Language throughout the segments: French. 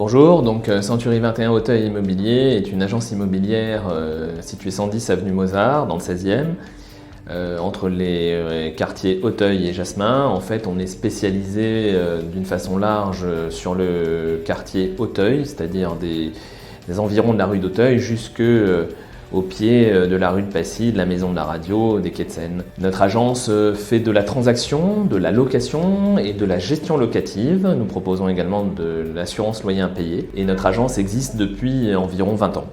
Bonjour, donc Century 21 Auteuil Immobilier est une agence immobilière située 110 avenue Mozart dans le 16e, entre les quartiers Auteuil et Jasmin. En fait, on est spécialisé d'une façon large sur le quartier Auteuil, c'est-à-dire des environs de la rue d'Auteuil jusque au pied de la rue de Passy, de la Maison de la Radio, des quais de Seine. Notre agence fait de la transaction, de la location et de la gestion locative. Nous proposons également de l'assurance loyer impayé et notre agence existe depuis environ 20 ans.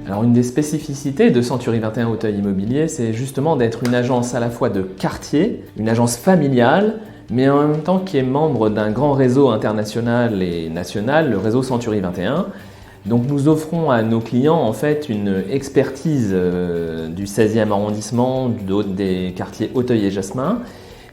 Alors une des spécificités de Century 21 Auteuil Immobilier, c'est justement d'être une agence à la fois de quartier, une agence familiale, mais en même temps qui est membre d'un grand réseau international et national, le réseau Century 21. Donc nous offrons à nos clients en fait une expertise du 16e arrondissement, des quartiers Auteuil et Jasmin.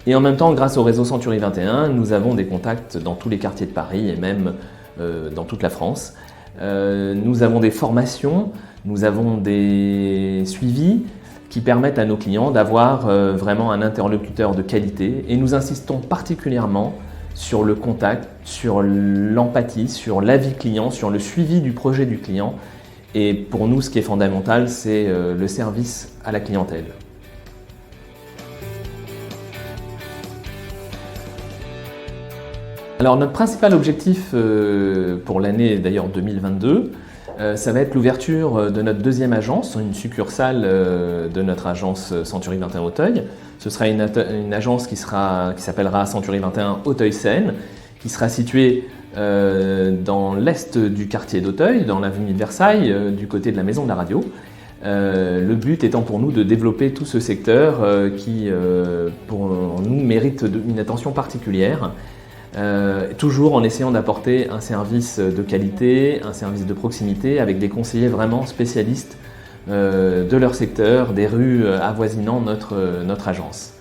Et en même temps, grâce au réseau Century 21, nous avons des contacts dans tous les quartiers de Paris et même dans toute la France. Nous avons des formations, nous avons des suivis qui permettent à nos clients d'avoir vraiment un interlocuteur de qualité et nous insistons particulièrement sur le contact, sur l'empathie, sur l'avis client, sur le suivi du projet du client. Et pour nous, ce qui est fondamental, c'est le service à la clientèle. Alors notre principal objectif pour l'année d'ailleurs 2022, ça va être l'ouverture de notre deuxième agence, une succursale de notre agence Century 21 Auteuil. Ce sera une agence qui s'appellera Century 21 Auteuil-Seine, qui sera située dans l'est du quartier d'Auteuil, dans l'avenue de Versailles, du côté de la Maison de la Radio. Le but étant pour nous de développer tout ce secteur qui, pour nous, mérite une attention particulière. Toujours en essayant d'apporter un service de qualité, un service de proximité avec des conseillers vraiment spécialistes de leur secteur, des rues avoisinant notre agence.